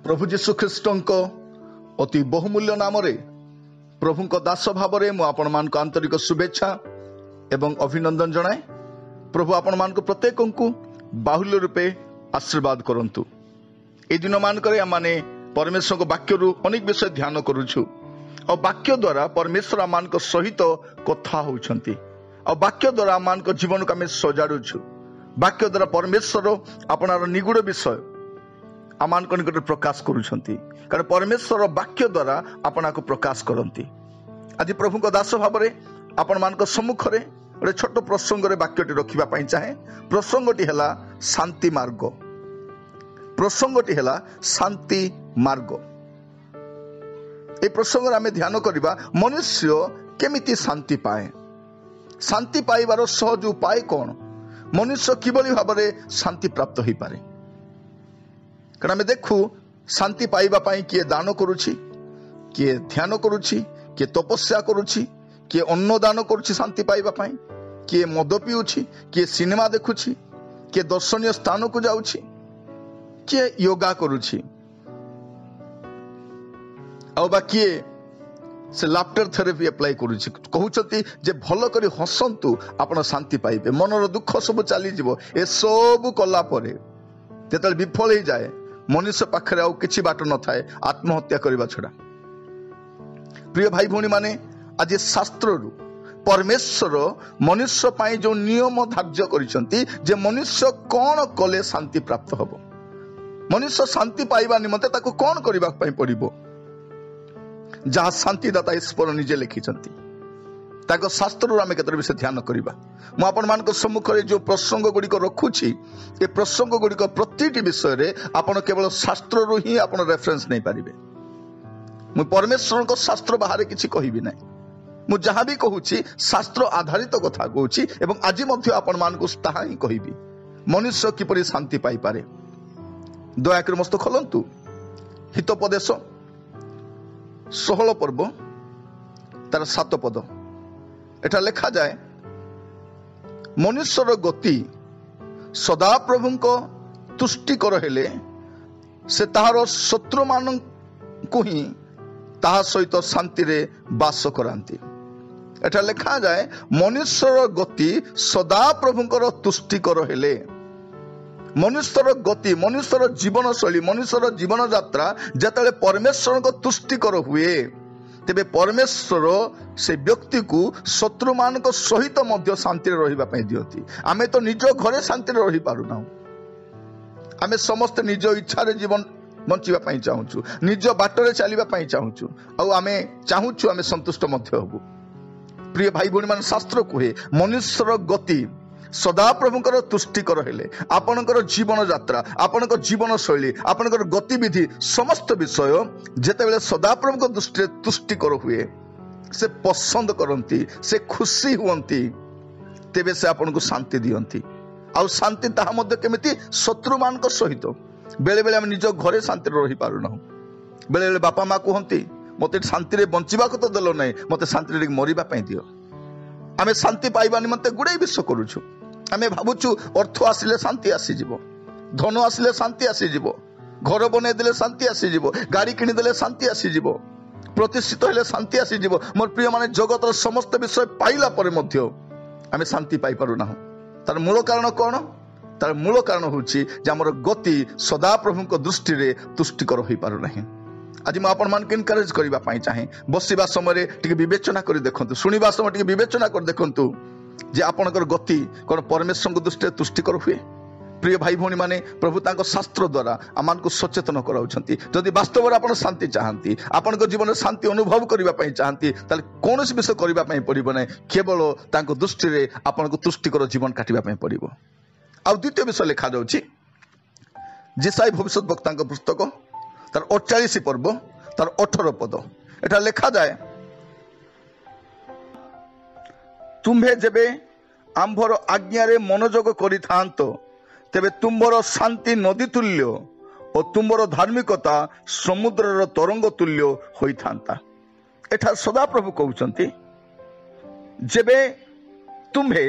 प्रभु जीशु ख्रीष्टଙ୍କ अति बहुमूल्य नाम प्रभु दास भाव में आपण मान आंतरिक शुभेच्छा एवं अभिनंदन जनाए। प्रभु आपण मान प्रत्येक को बाहुल्य रूपे आशीर्वाद करंतु। ए दिन मानक आमे परमेश्वर वाक्य अनेक विषय ध्यान करुछु और वाक्य द्वारा परमेश्वर आम सहित कथा होउछंती और वाक्य द्वारा आम जीवन को आम सजाड़ुछु। वाक्य द्वारा परमेश्वर आपनार निगूढ़ विषय आम निकट प्रकाश करुछंती, कारण परमेश्वर वाक्य द्वारा आपना को प्रकाश करती। आज प्रभु को दास भाव में आपण मान सम्मुख में गोटे छोट प्रसंग वाक्यटी रखापी चाहे। प्रसंगटी है शांति मार्ग। प्रसंगटी है शांति मार्ग। ए प्रसंग आम ध्यान करवा मनुष्य केमिति शांति पाए, शांति पाइबार सहज उपाय कौन, मनुष्य किभली भाव में शांति प्राप्त हो पारे। कारण आम देखु शांति पाइबा पाई किए दान करुछि, किए ध्यान करुछि, किए तपस्या करुछि, किए अन्न दान करुछि शांति पाइबा पाई, किए मद पिउछि, किए सिनेमा देखुछि, किए दर्शनीय स्थान को जाउछि, किए योगा करुछि, और बा किए से लाफ्टर थेरेपी अप्लाई करुछि। कहउछथि जे भलो करी हसंतु आपण शांति पाइबे, मनर दुख सब चली जिवो। ए सब कला परे जेतल विफल हो जाए मनुष्य पाखरे आउ किछि बाट न थाए आत्महत्या करबा छड़ा। प्रिय भाई भौणी माने, आज शास्त्र परमेश्वर मनुष्य पाई जो नियम धार्य करिसंती जे मनुष्य कौन कले शांति प्राप्त हबो, मनुष्य शांति पाइबा निमंते ताको कौन करबा पई पड़िबो, जहाँ शांतिदाता ईश्वर निजे लिखिसंती। ताको शास्त्र आम केतरे विषय ध्यान करवा। मु आपण मान सम्मुख में जो प्रसंग गुड़िक रखुछि, ए प्रसंग गुड़िक प्रतिटी विषय रे आपण केवल शास्त्र रू ही आपण रेफरेंस नहीं पारिबे। मु परमेश्वर को शास्त्र बाहर किछि कहिबि नै। मु जहाँ भी कहूछि शास्त्र आधारित कथा कहूछि एवं आज मध्य आपण मान को ताहा ही कहिबि। मनुष्य किपरि शांति पाई पारे, दयाकर मस्त खोलंतु हितोपदेश 16 पर्व तार 7 पद। एटा लिखा जाए, मनुष्यर गति सदा प्रभु को तुष्टिकर हेले से ताहार शत्रु मान को ही ताहा सहित शांति रे वास करांती। एटा लिखा जाए, मनुष्यर गति सदा प्रभुंकर तुष्टिकर हेले। मनुष्यर गति, मनुष्यर जीवन शैली, मनुष्यर जीवन यात्रा जतले परमेश्वर को तुष्टिकर हुए, तेबे परमेश्वर से व्यक्ति को शत्रु मान सहित मध्य शांति रही दियंती। आमे तो निज घरे शांति रही पारुना। आमे समस्त निज इच्छा रे जीवन बंचिबा चाहूँ, निज बाटरे चलने चाहूँ, और आमे चाहूँ आमे संतुष्ट मध्य हबु। प्रिय भाई भौणी मान, शास्त्र कहे मनुष्यर गति सदा प्रभुंकर तुष्टिकर हेले। आपणकर जीवन यात्रा, आपणकर जीवन शैली, आपणकर गतिविधि समस्त विषय जेतेबेले सदा प्रभु को दृष्टि तुष्टिकर हुए, से पसंद करती, से खुशी हुअंती, तेबे से आपन को शांति दियंती। आ शांति ताहा मध्य केमिति शत्रु मान सहित। बेले बेले हम निज घरे शांति रही पारुना। बेले बेले बापा माँ कहती, मते शांति रे बंचिबा को तो देलो नै, मते शांति रे मरिबा पई दियो। आमे शांति पाइबा निमंते गुडे विश्व करूछु। आमे भाबुछु अर्थ आसिले शांति आसी जिवो, धन आसिले शांति आसी जिवो, घर बने देले शांति आसी जिवो, गाड़ी किनि देले शांति आसी जिवो, प्रतिष्ठित हेले शांति आसी जिवो। मोर प्रिय माने, जगतर समस्त विषय पाइला परे मध्य आमे शांति पाई पारु ना। तार मूल कारण कौन? तार मूल कारण होछि जे हमर गति सदा प्रभु को दृष्टि रे तुष्टिकर होई पारु नाही। आज मैं आपण मान के इनकरेज करबा पई चाहे, बसिबा समय टिके विवेचना करी देखंतु, सुनिबा समय टिके विवेचना कर देखंतु जे आपणकर गति कोन परमेश्वर को दृष्टि तुष्टिकर हुए। प्रिय भाई भौणी माने, प्रभु तांको शास्त्र द्वारा आमान को सचेतन कराउछंती। जदि वास्तव में आपण शांति चाहंती, आपणको जीवन शांति अनुभव करबा पई चाहंती, ताले कोनोसी विषय करबा पई पड़िबो नै, केवल तांको दृष्टि रे आपणको तुष्टिकर जीवन काटिबा पई पड़िबो। आ द्वितीय विषय लिखा जाउछि जेसाई भविष्यद्वक्तांको पुस्तक तार 48 पर्व तार 18 पद। एटा लिखा जाए, तुम्भे जेबे आंभर आज्ञारे मनोयोग करिथांतो तेबे तुम्बर शांति नदी तुल्य और तुम्बर धार्मिकता समुद्रर तरंग तुल्य होइथांता। एठा सदा प्रभु कहउचंती, जेबे तुम्भे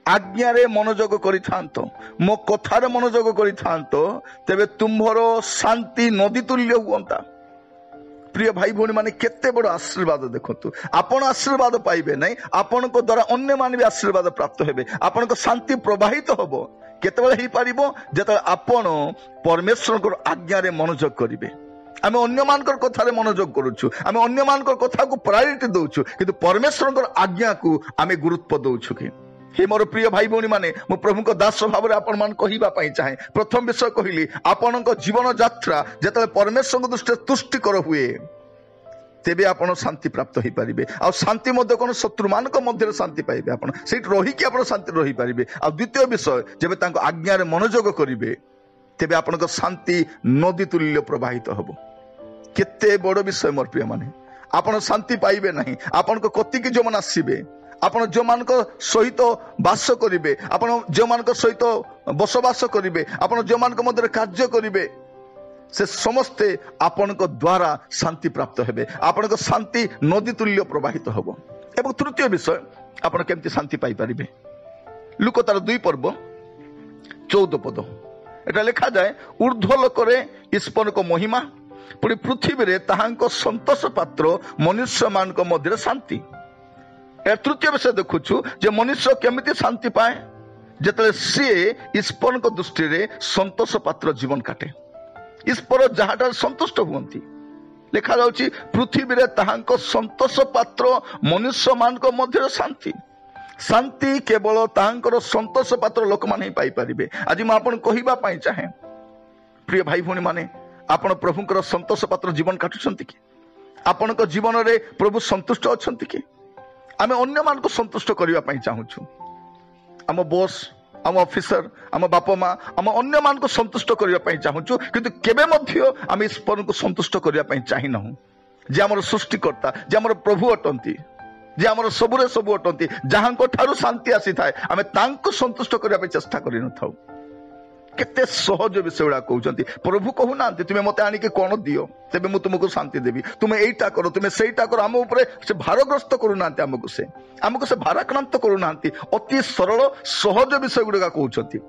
आज्ञारे मनोयोग करिथांतो मो कथारे मनोयोग करिथांतो तेबे तुम्भर शांति नदी तुल्य हुअंता। प्रिय भाई भौणी माने केते बड़ आशीर्वाद देखंतु आपण आशीर्वाद पाइबे नहीं आपण को द्वारा अन्य माने भी आशीर्वाद प्राप्त हेबे आपण को शांति प्रवाहित होबो केतेबेले ही पारिबो जेते आपण परमेश्वर को आज्ञा रे मनोयोग करिवे। आमे अन्य मानकर कथारे मनोयोग करूछु आमे अन्य मानकर कथा को प्रायोरिटी दउछु किंतु परमेश्वर को आज्ञा को आमे गुरुत्व दउछु कि हे मोर प्रिय भाई भौणी माने मो प्रभु को दास भाव रे आपण मान कहिबा पई चाहे। प्रथम विषय कहिली आपण को जीवन यात्रा जेते परमेश्वर को दृष्टि तुष्टिकर हुए तेबे आपण शांति प्राप्त हो पारिबे। आ शांति मध्य कोन शत्रु मानक मध्य शांति पाइबे आपण सेठ रही कि आपण शांति रही पारिबे। आ द्वितीय विषय जेबे तांको आज्ञा रे मनोयोग करिवे तेबे आपण को शांति नदी तुल्य प्रवाहित हबो। केते बड़ विषय मोर प्रिय माने आपण शांति पाइबे नहीं आपण को कति कि जो मन आसीबे आपण जो मान सहित बास करिवे आपण जो मान सहित बसवास करिवे आपण जो मान मध्य कार्य करिवे से समस्ते आपण को द्वारा शांति प्राप्त हेबे आपण को शांति नदी तुल्य प्रवाहित हबो। एवं तृतीय विषय आपण केमती शांति पाई परिबे लुक तार 2 पर्व 14 पद एटा लिखा जाए ऊर्ध्वलोकरे ईश्वर को महिमा पुणी पृथ्वी रे ताहांको संतोष पात्र मनुष्य मान को मध्य शांति। तृतीय विषय देखुछु जे मनुष्य केमिति शांति पाए जेतले सी ईश्वर को दृष्टि रे संतोष पात्र जीवन काटे ईश्वर जहाटा संतुष्ट हुअंती लिखा जाउची पृथ्वी रे ताहांको संतोष पात्र मनुष्य मान को मध्य शांति। शांति केवल ताहांकर संतोष पात्र लोक माने पाई परिबे। आज मैं आपन कहिबा पई चाहे प्रिय भाई भौणी माने आपण प्रभुकर संतोष पात्र जीवन काटुछंती कि आपण को जीवन रे प्रभु संतुष्ट अछंती कि आमे अन्य मान को संतुष्ट करिवा पई चाहूछु आम बॉस आम ऑफिसर आम बापा माँ आम अन्य मान को संतुष्ट करिवा पई चाहूछु किंतु केबे मध्य आमे ईश्वर को संतुष्ट करिवा पई चाहि नहु जे हमर सृष्टिकर्ता जे हमर प्रभु अटंती जे हमर सबुरे सबु अटंती जहांको ठारू शांति आसी थाए आमे तांको संतुष्ट करिवा पई चेष्टा करि न थाउ। केते सहज विषय गुड़ा कहते प्रभु कहू ना तुम मत आणिक कौन दियो तेबे मु तुमको शांति देवी तुम एटा करो तुम सेटा करो आम उपरे से भारग्रस्त करूना आमको से भाराक्रांत करूना अति सरल सहज विषय गुड़िका कहते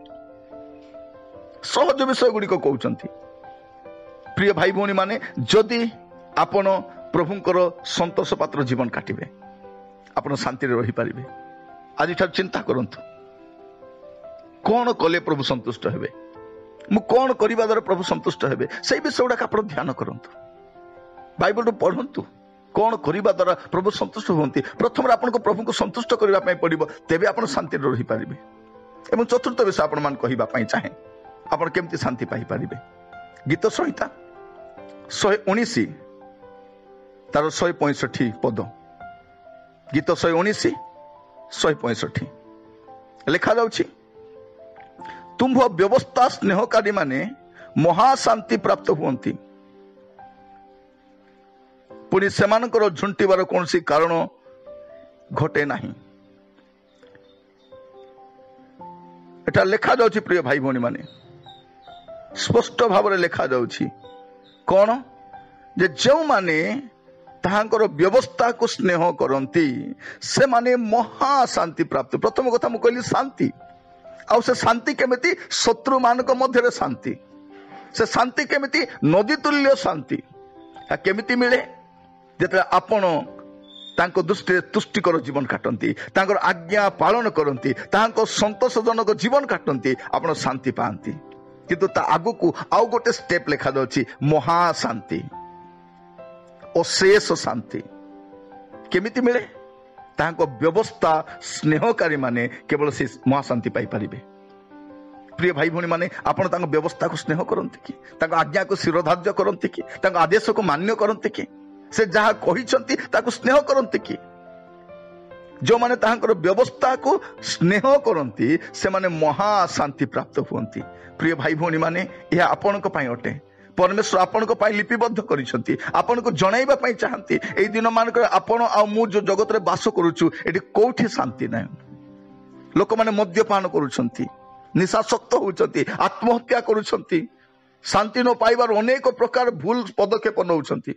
सहज विषय गुड़िक कहते। प्रिय भाई भौणी माने जदि आपण प्रभुंकर संतोष पात्र जीवन काटिबे आपण शांति रही पारिबे। आज ठार चिंता करंतु कौन कले प्रभु संतुष्ट हेबे मु कौन करिबा द्वारा प्रभु संतुष्ट हेबे से विषय गुड़ाक आप ध्यान करंतु बाइबल पढ़ंतु कौन करिबा द्वारा प्रभु संतुष्ट हुंती। प्रथम आपन को प्रभु को संतुष्ट करिबा पई पड़िबो तेबे आपण शांति रही पारिबे। एवं चतुर्थ विषय आपण मान कहिबा पई चाहे आपण केमती शांति पाई पारिबे। गीत संहिता 119 तार 165 पद गीत 119 165 लिखा जाउछि तुम्भ व्यवस्था स्नेहकारी माने महाशांति प्राप्त हुअंती पुणी सेमानकर झुंटिबार कौन सी कारण घटे नाही। एटा लेखा जाउछि प्रिय भाई भौणी माने स्पष्ट भाव रे लेखा जाउछि कौन जे जो माने ताहांकर व्यवस्था को स्नेह करंती से माने महाशांति प्राप्त। प्रथम कथा मु कहली शांति आ से शांति केमिति शत्रु मानक मध्य शांति से शांति केमिति नदी तुल्य शांति केमिति मिले जेते आपण तांको दृष्टि तुष्टिकर जीवन काटंती तांकर आज्ञा पालन करंती तांको संतोषजनक जीवन काटंती आपण शांति पांती। किंतु ता आगु को आउ गोटे स्टेप लेखा जाउछि महाशांति अशेष शांति केमिति मिले तांको व्यवस्था स्नेहकारी माने केवल से महाशांति पाई पारिबे। प्रिय भाई भौणी माने आपण तांको व्यवस्था को स्नेह करंती कि तांको आज्ञा को शिरोधार्य करंती कि तांको आदेश को मान्य करंती कि से जहा कहिसंती ताको स्नेह करंती कि जो माने तांकर व्यवस्था को स्नेह करंती से माने महाशांति प्राप्त हुअंती। प्रिय भाई भौणी माने यह आपणक पई अटे परमेश्वर आपण को लिपिबद्ध करिसंती आपण को जणाइबा पई चाहंती एई दिन मानक आपण आ मु जो जगत रे बास करूछु एटी कोठी शांति नै लोक माने मद्यपान करूछंती निशासक्त होउछंती आत्महत्या करूछंती शांति न पाइबार अनेक प्रकार भूल पदक्षेप नउछंती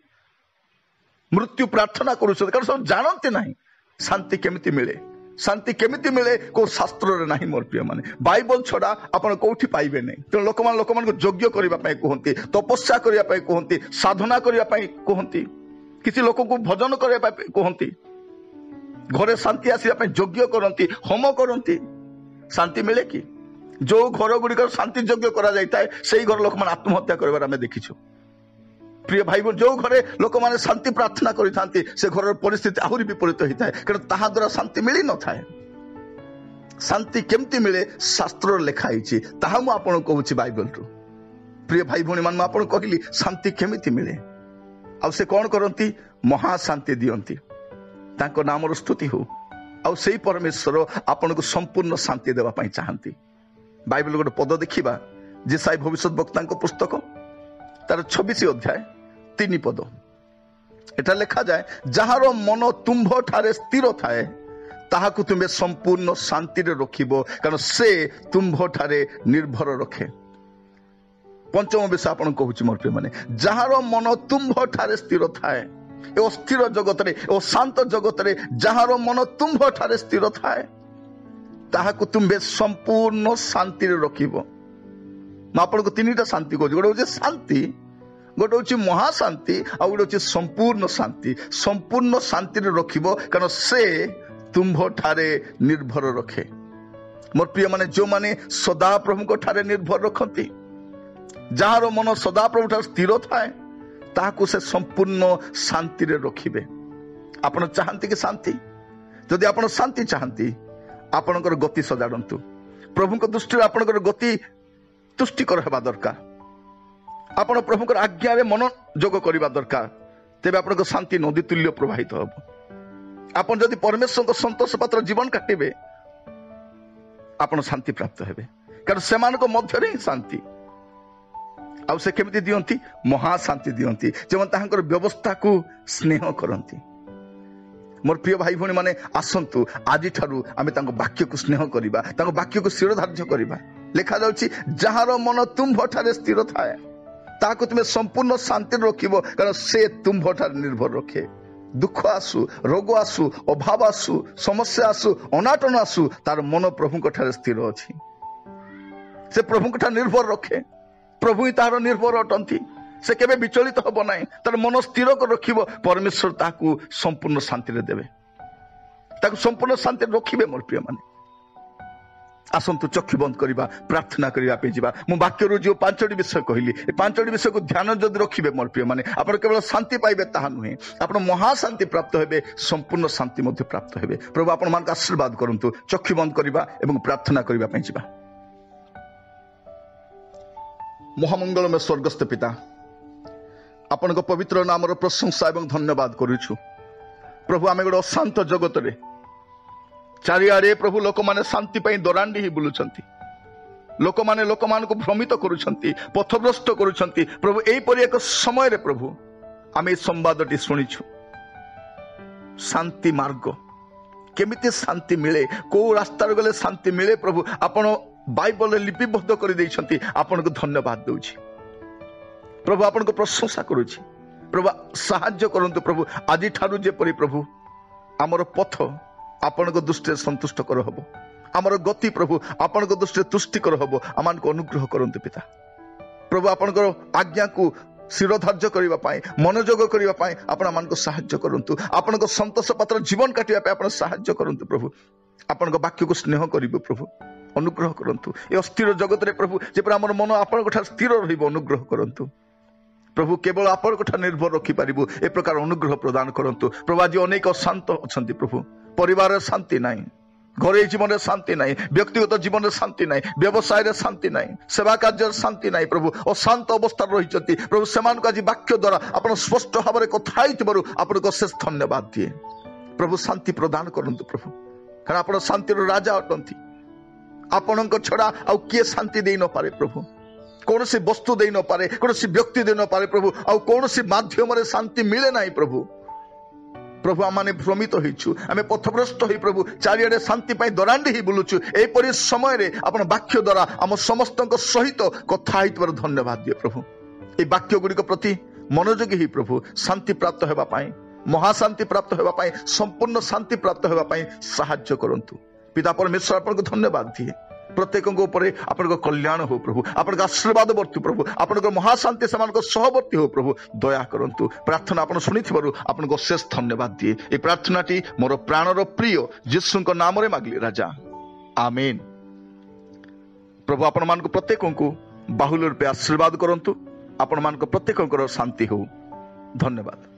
मृत्यु प्रार्थना करूछंती कारण सब जानते नाही शांति केमिति मिले शांति केमिति मिले को शास्त्र रे नाही मोर प्रिय माने बाइबल छडा आपण कोठी पाइबे नै त लोकमान को योग्य करिबा पई कहंती तपस्या करिया पई कहंती साधना करिया पई कहंती किछि लोक को भजन करिया पई कहंती घरे शांति आसिया पई योग्य करंती होम करंती शांति मिले कि जो घर गुडी शांति योग्य करा जायता है सेही घर लोक मान आत्महत्या करबार हमें देखिछु प्रिय भाई बोल जो घरे लोक माने शांति प्रार्थना करि थांती से घर परिस्थिति आहुरी विपरीत होता है कारण ताहा द्वारा शांति मिली न थाए शांति केमती मिले शास्त्र लिखा हिची ताहा मु आपन कहूची बाइबल रु प्रिय भाई भणी मान आपन कहली शांति केमिति मिले आ से कोन करंती महा शांति दियंती तांको नाम स्तुति हो आ सेही परमेश्वर आपन को संपूर्ण शांति देवा पई चाहंती बाइबल गोटे पद देखिबा जेसाई भविष्यत वक्तांको पुस्तक तार 26 अध्याय 3 पद एटा लिखा जाए जहार मन तुम्भ ठारे स्थिर थाए ताहाकु तुमे संपूर्ण शांति रे रखिबो कारण से तुम्भ ठारे निर्भर रखे पंचम विषय आपण कहूची मोर प्रिय माने जहार मन तुम्भ ठारे स्थिर थाए ए अस्थिर जगत रे ओ शांत जगत रे जहार मन तुम्भ ठारे स्थिर थाए ताहाकु तुमे संपूर्ण शांति रे रखिबो मैं आपको तीन शांति कहूँ गोटे हूँ शांति गोटे हूँ महाशांति आ गोटे संपूर्ण शांति रखिबो कारण से तुम्भ ठारे निर्भर रखे मोर प्रिय माने जो माने सदा प्रभु को ठारे निर्भर रखती जार मन सदा प्रभु ठारे स्थिर थाए ताहाकु से संपूर्ण शांति रे रखिबे आपण चाहती कि शांति जदि आपण शांति चाहती आपणकर गति सजाड़ंतु प्रभु को दृष्टि आपणकर गति तुष्टिकर हेबा दरकार आपण प्रभुकर आज्ञा रे मन जोग करिबा दरकार तेबे आपनको शांति नदी तुल्य प्रवाहित हबो आपण जदि परमेश्वर को संतोष पात्र जीवन काटिबे आपण शांति प्राप्त हेबे कारण सेमान को मध्य रे शांति आ से केमिति दियंती महा शांति दियंती जेमन ताहांकर व्यवस्था को स्नेह करंती मोर प्रिय भाई भणी माने आसंतु आजि ठारू आमे तांको वाक्य को स्नेह करिबा तांको वाक्य को शिरोधार्य करिबा लिखा जाउची जहार मन तुम्भ ठारे स्थिर थाए ताको तुमे संपूर्ण शांति रखिबो कारण से तुम्भ ठारे निर्भर रखे दुख आसु रोग आसु अभाव आसु समस्या आसु अनाटन आसु तार मन प्रभु को ठारे स्थिर अछि से प्रभु को ठारे निर्भर रखे प्रभु ही तार निर्भर अटंती से केबे विचलित हबो नाही तार मन स्थिर कर रखिबो परमेश्वर ताकू संपूर्ण शांति रे देबे ताकू संपूर्ण शांति रखिबे मोर प्रिय माने आसंतु चक्षु बंद करिबा प्रार्थना करिबा पे जिबा मु वाक्य रो जो पांचटी विषय कहली ए पांचटी विषय को ध्यान जदि रखिबे मोर प्रिय माने आपण केवल शांति पाइबे ताहा नुहे आपण महा शांति प्राप्त हेबे संपूर्ण शांति मध्ये प्राप्त हेबे प्रभु आपण मान का आशीर्वाद करंतु चक्षु बंद करिबा एवं प्रार्थना करिबा पे जिबा महामंगल में स्वर्गस्थ पिता आपण को पवित्र नाम रो प्रशंसा एवं धन्यवाद करूछु प्रभु आमे गोटे अशांत जगत रे चारिआडे प्रभु लोक माने शांति पाई दरांडी ही बुलुछंती लोक मान को भ्रमित करुछंती पथभ्रष्ट करुछंती प्रभु एई परि एक समय रे प्रभु आमे संवादटी सुनिछु शांति मार्ग केमिति शांति मिले को रास्ता रे गले शांति मिले प्रभु आपण बाइबल रे लिपिबद्ध कर दैछंती आपण को धन्यवाद दउछि प्रभु आपण को प्रशंसा करुछि प्रभु सहाय्य करंतु प्रभु आजि ठारू जे परि प्रभु हमर पथ आपण को दृष्टि संतुष्ट कर हबो हमर गति प्रभु आपण को दृष्टि तुष्टि कर हबो आमान को अनुग्रह करंतु पिता प्रभु आपण को आज्ञा को शिरोधार्य करिबा पाए मनोयोग करिबा पाए आपण मान को सहाय्य करंतु आपण को संतोष पात्र जीवन काटिबा पाए आपण सहाय्य करंतु प्रभु आपण को वाक्य को स्नेह करिबो प्रभु अनुग्रह करंतु ए अस्थिर जगत रे प्रभु जे पर हमर मन आपण को स्थिर रहिबो अनुग्रह करंतु प्रभु केवल आपण को निर्भर रखि पारिबो ए प्रकार अनुग्रह प्रदान करंतु प्रभु आज अनेक अशांत अछंती प्रभु परिवार शांति नहीं घरे जीवन में शांति नहीं व्यक्तिगत जीवन में शांति नहीं व्यवसाय रे शांति नहीं सेवा कार्य शांति नहीं प्रभु अशांत अवस्था रही प्रभु सेमान को आज वाक्य द्वारा आपण स्पष्ट भाव में कथा होइतबारु आपण को शेष धन्यवाद दिए प्रभु शांति प्रदान करंतु प्रभु कारण आपण शांतिर राजा अटंती आपण छड़ा आउ किए शांति दे न पारे प्रभु कौन सी वस्तु दे न पारे कौन सी व्यक्ति दे न पारे प्रभु आउ कौन सी माध्यम रे शांति मिले नहीं प्रभु प्रभु आमे भ्रमित होइछु आमे पथभ्रष्ट होई प्रभु चारिआडे शांति पाई दरांडी ही बुलुछु एपरि समय रे आपण वाक्य द्वारा आम समस्तक सहित कथा होइतबार धन्यवाद दिए प्रभु ए वाक्य गुड़िक प्रति मनोयोगी ही प्रभु शांति प्राप्त हेबा पाई ମହାଶାନ୍ତି ପ୍ରାପ୍ତ ହେବା ପାଇଁ, ସମ୍ପୂର୍ଣ୍ଣ ଶାନ୍ତି ପ୍ରାପ୍ତ ହେବା ପାଇଁ ସାହାଯ୍ୟ କରନ୍ତୁ। ପିତା ପରମେଶ୍ୱର ଆପଣଙ୍କୁ ଧନ୍ୟବାଦ ଦିଏ। ପ୍ରତ୍ୟେକଙ୍କ ଉପରେ ଆପଣଙ୍କ କଲ୍ୟାଣ ହଉ ପ୍ରଭୁ, ଆପଣଙ୍କ ଆଶୀର୍ବାଦ ବର୍ତ୍ତୁ ପ୍ରଭୁ, ଆପଣଙ୍କ ମହାଶାନ୍ତି ସେମାନଙ୍କ ସହବର୍ତ୍ତୀ ହଉ ପ୍ରଭୁ, ଦୟା କରନ୍ତୁ। ପ୍ରାର୍ଥନା ଆପଣ ଶୁଣିଥିବାରୁ ଆପଣଙ୍କୁ ଅଶେଷ ଧନ୍ୟବାଦ ଦିଏ। এই ପ୍ରାର୍ଥନାଟି ମୋର ପ୍ରାଣର ପ୍ରିୟ ଯୀଶୁଙ୍କ ନାମରେ ମାଗିଲି ରାଜା, ଆମେନ୍। ପ୍ରଭୁ ଆପଣମାନଙ୍କୁ ପ୍ରତ୍ୟେକଙ୍କୁ ବାହୁଲ୍ୟ ରୂପେ ଆଶୀର୍ବାଦ କରନ୍ତୁ। ଆପଣମାନଙ୍କ ପ୍ରତ୍ୟେକଙ୍କର ଶାନ୍ତି ହଉ। ଧନ୍ୟବାଦ।